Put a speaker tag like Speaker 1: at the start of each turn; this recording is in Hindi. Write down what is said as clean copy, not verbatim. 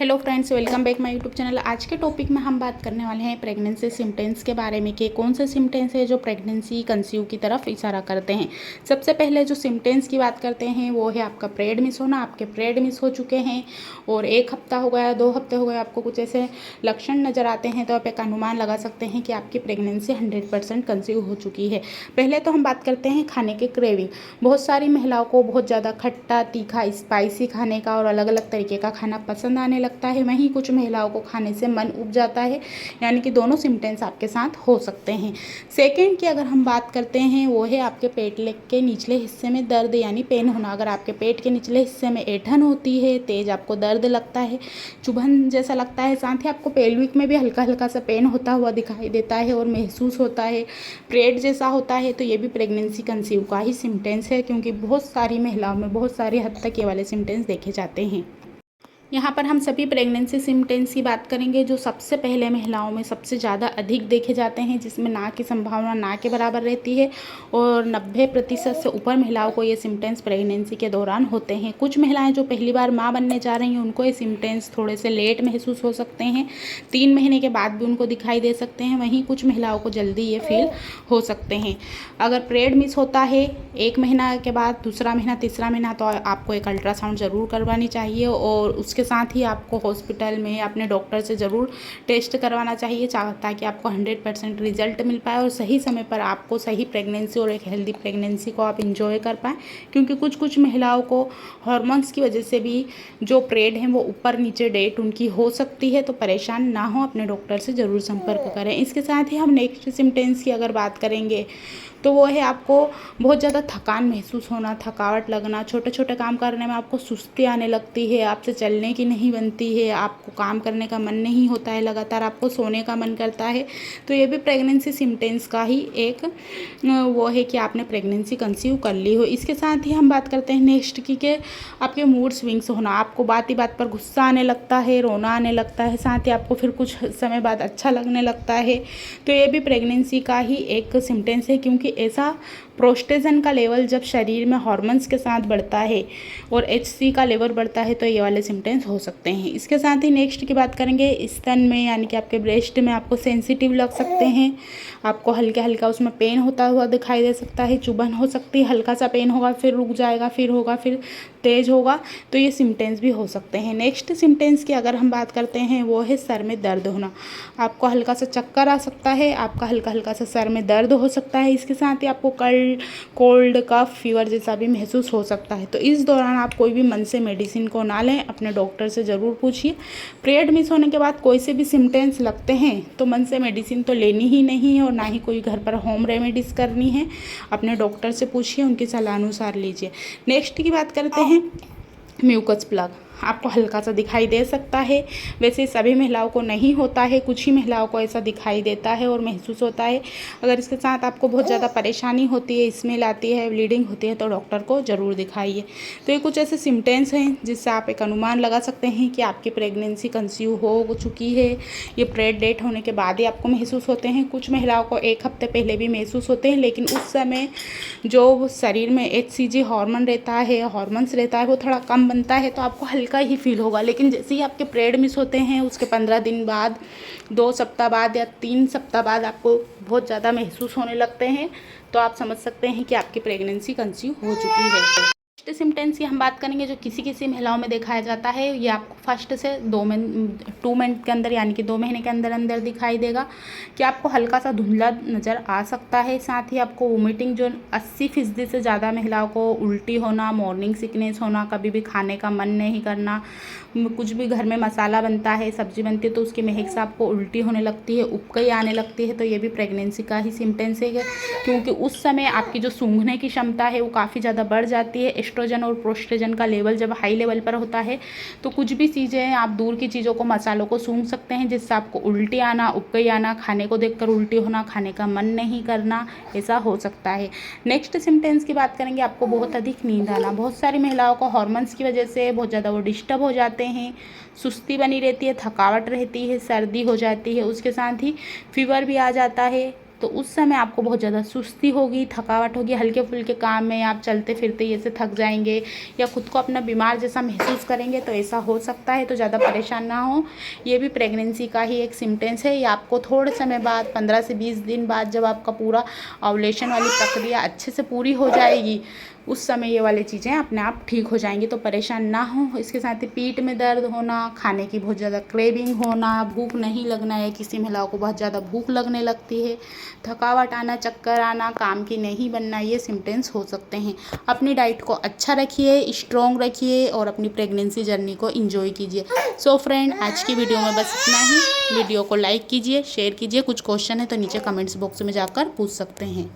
Speaker 1: Hello friends, welcome back my YouTube channel. आज के टॉपिक में हम बात करने वाले हैं प्रेगनेंसी सिम्टम्स के बारे में कि कौन से सिम्टम्स है जो प्रेगनेंसी कंसीव की तरफ इशारा करते हैं। सबसे पहले जो सिम्टम्स की बात करते हैं वो है आपका पीरियड मिस होना। आपके पीरियड मिस हो चुके हैं और 1 हफ्ता हो गया, 2 हफ्ते हो गए, आपको कुछ ऐसे लक्षण नज़र आते हैं तो आप एक अनुमान लगा सकते हैं कि आपकी प्रेगनेंसी 100% कंसीव हो चुकी है। पहले तो हम बात करते हैं खाने के क्रेविंग। बहुत सारी महिलाओं को बहुत ज़्यादा खट्टा, तीखा, स्पाइसी खाने का और अलग अलग तरीके का खाना पसंद आने लगता है। वहीं कुछ महिलाओं को खाने से मन उब जाता है, यानी कि दोनों सिम्टम्स आपके साथ हो सकते हैं। सेकंड की अगर हम बात करते हैं वो है आपके पेट के निचले हिस्से में दर्द यानी पेन होना। अगर आपके पेट के निचले हिस्से में ऐंठन होती है, तेज आपको दर्द लगता है, चुभन जैसा लगता है, साथ ही आपको पेल्विक में भी हल्का हल्का सा पेन होता हुआ दिखाई देता है और महसूस होता है, पीरियड जैसा होता है, तो ये भी प्रेगनेंसी कंसीव का ही सिम्टम्स है, क्योंकि बहुत सारी महिलाओं में बहुत सारी हद तक ये वाले सिम्टम्स देखे जाते हैं। यहाँ पर हम सभी प्रेगनेंसी सिम्टम्स की बात करेंगे जो सबसे पहले महिलाओं में सबसे ज़्यादा अधिक देखे जाते हैं, जिसमें ना की संभावना ना के बराबर रहती है और 90% से ऊपर महिलाओं को ये सिम्टम्स प्रेगनेंसी के दौरान होते हैं। कुछ महिलाएं जो पहली बार माँ बनने जा रही हैं उनको ये सिम्टम्स थोड़े से लेट महसूस हो सकते हैं, 3 महीने के बाद भी उनको दिखाई दे सकते हैं। वहीं कुछ महिलाओं को जल्दी ये फील हो सकते हैं। अगर पीरियड मिस होता है 1 महीना के बाद, दूसरा महीना, तीसरा महीना, तो आपको एक अल्ट्रासाउंड ज़रूर करवानी चाहिए और उसके साथ ही आपको हॉस्पिटल में अपने डॉक्टर से ज़रूर टेस्ट करवाना चाहिए ताकि आपको 100% रिजल्ट मिल पाए और सही समय पर आपको सही प्रेगनेंसी और एक हेल्दी प्रेगनेंसी को आप इंजॉय कर पाएँ। क्योंकि कुछ महिलाओं को हार्मोन्स की वजह से भी जो पीरियड है वो ऊपर नीचे डेट उनकी हो सकती है, तो परेशान ना हो, अपने डॉक्टर से ज़रूर संपर्क करें। इसके साथ ही हम नेक्स्ट सिम्टम्स की अगर बात करेंगे तो वो है आपको बहुत ज़्यादा थकान महसूस होना, थकावट लगना, छोटे छोटे काम करने में आपको सुस्ती आने लगती है, आपसे चलने की नहीं बनती है, आपको काम करने का मन नहीं होता है, लगातार आपको सोने का मन करता है, तो ये भी प्रेगनेंसी सिम्टम्स का ही एक वो है कि आपने प्रेगनेंसी कंसीव कर ली हो। इसके साथ ही हम बात करते हैं नेक्स्ट की कि आपके मूड स्विंग्स होना, आपको बात ही बात पर गुस्सा आने लगता है, रोना आने लगता है, साथ ही आपको फिर कुछ समय बाद अच्छा लगने लगता है, तो ये भी प्रेगनेंसी का ही एक सिम्टम्स है। क्योंकि ऐसा प्रोस्टेजन का लेवल जब शरीर में हार्मोन्स के साथ बढ़ता है और एचसी का लेवल बढ़ता है तो ये वाले सिम्टम्स हो सकते हैं। इसके साथ ही नेक्स्ट की बात करेंगे स्तन में, यानी कि आपके ब्रेस्ट में आपको सेंसिटिव लग सकते हैं, आपको हल्का हल्का उसमें पेन होता हुआ दिखाई दे सकता है, चुभन हो सकती है, हल्का सा पेन होगा, फिर रुक जाएगा, फिर होगा, फिर तेज होगा, तो ये सिम्टम्स भी हो सकते हैं। नेक्स्ट सिम्टम्स की अगर हम बात करते हैं वो है सर में दर्द होना। आपको हल्का सा चक्कर आ सकता है, आपका हल्का हल्का सा सर में दर्द हो सकता है। इसके साथ ही आपको कोल्ड कफ फीवर जैसा भी महसूस हो सकता है। तो इस दौरान आप कोई भी मन से मेडिसिन को ना लें, अपने डॉक्टर से ज़रूर पूछिए। पीरियड मिस होने के बाद कोई से भी सिम्टम्स लगते हैं तो मन से मेडिसिन तो लेनी ही नहीं है और ना ही कोई घर पर होम रेमेडीज़ करनी है। अपने डॉक्टर से पूछिए, उनकी सलाह अनुसार लीजिए। नेक्स्ट की बात करते हैं म्यूकस प्लग। आपको हल्का सा दिखाई दे सकता है, वैसे सभी महिलाओं को नहीं होता है, कुछ ही महिलाओं को ऐसा दिखाई देता है और महसूस होता है। अगर इसके साथ आपको बहुत ज़्यादा परेशानी होती है, स्मेल आती है, ब्लीडिंग होती है, तो डॉक्टर को ज़रूर दिखाइए। तो ये कुछ ऐसे सिम्टम्स हैं जिससे आप एक अनुमान लगा सकते हैं कि आपकी प्रेगनेंसी कंसीव हो चुकी है। ये पीरियड डेट होने के बाद ही आपको महसूस होते हैं। कुछ महिलाओं को 1 हफ्ते पहले भी महसूस होते हैं, लेकिन उस समय जो शरीर में HCG हार्मोन रहता है, हॉर्मोन्स रहता है, वो थोड़ा कम बनता है, तो आपको हल्का ही फील होगा। लेकिन जैसे ही आपके पीरियड मिस होते हैं उसके 15 दिन बाद, 2 सप्ताह बाद या 3 सप्ताह बाद आपको बहुत ज़्यादा महसूस होने लगते हैं, तो आप समझ सकते हैं कि आपकी प्रेगनेंसी कंसीव हो चुकी है। नेक्स्ट सिम्टम्स की हम बात करेंगे जो किसी किसी महिलाओं में दिखाया जाता है। ये आपको फर्स्ट से 2 मंथ के अंदर, यानी कि 2 महीने के अंदर अंदर दिखाई देगा कि आपको हल्का सा धुंधला नज़र आ सकता है। साथ ही आपको वोमिटिंग, जो 80% से ज़्यादा महिलाओं को उल्टी होना, मॉर्निंग सिकनेस होना, कभी भी खाने का मन नहीं करना, कुछ भी घर में मसाला बनता है, सब्जी बनती है तो उसकी महक से आपको उल्टी होने लगती है, उबकाई आने लगती है, तो ये भी प्रेगनेंसी का ही सिम्टम्स है। क्योंकि उस समय आपकी जो सूंघने की क्षमता है वो काफ़ी ज़्यादा बढ़ जाती है। एस्ट्रोजन और प्रोस्टेजन का लेवल जब हाई लेवल पर होता है तो कुछ भी चीज़ें, आप दूर की चीज़ों को, मसालों को सूंघ सकते हैं, जिससे आपको उल्टी आना, उबकाई आना, खाने को देखकर उल्टी होना, खाने का मन नहीं करना, ऐसा हो सकता है। नेक्स्ट सिम्टम्स की बात करेंगे, आपको बहुत अधिक नींद आना। बहुत सारी महिलाओं को हार्मोन्स की वजह से बहुत ज़्यादा वो डिस्टर्ब हो जाते हैं, सुस्ती बनी रहती है, थकावट रहती है, सर्दी हो जाती है, उसके साथ ही फीवर भी आ जाता है, तो उस समय आपको बहुत ज़्यादा सुस्ती होगी, थकावट होगी, हल्के फुल्के काम में आप चलते फिरते ये से थक जाएंगे या खुद को अपना बीमार जैसा महसूस करेंगे, तो ऐसा हो सकता है। तो ज़्यादा परेशान ना हो, ये भी प्रेगनेंसी का ही एक सिम्टम्स है। ये आपको थोड़े समय बाद 15 से 20 दिन बाद जब आपका पूरा ओव्यूलेशन वाली प्रक्रिया अच्छे से पूरी हो जाएगी, उस समय ये वाली चीज़ें अपने आप ठीक हो जाएंगी। तो परेशान ना हो। इसके साथ ही पीठ में दर्द होना, खाने की बहुत ज़्यादा क्रेविंग होना, भूख नहीं लगना है, किसी महिलाओं को बहुत ज़्यादा भूख लगने लगती है, थकावट आना, चक्कर आना, काम की नहीं बनना, ये सिम्टम्स हो सकते हैं। अपनी डाइट को अच्छा रखिए, स्ट्रॉन्ग रखिए और अपनी प्रेगनेंसी जर्नी को एंजॉय कीजिए। सो फ्रेंड, आज की वीडियो में बस इतना ही। वीडियो को लाइक कीजिए, शेयर कीजिए। कुछ क्वेश्चन है तो नीचे कमेंट्स बॉक्स में जाकर पूछ सकते हैं।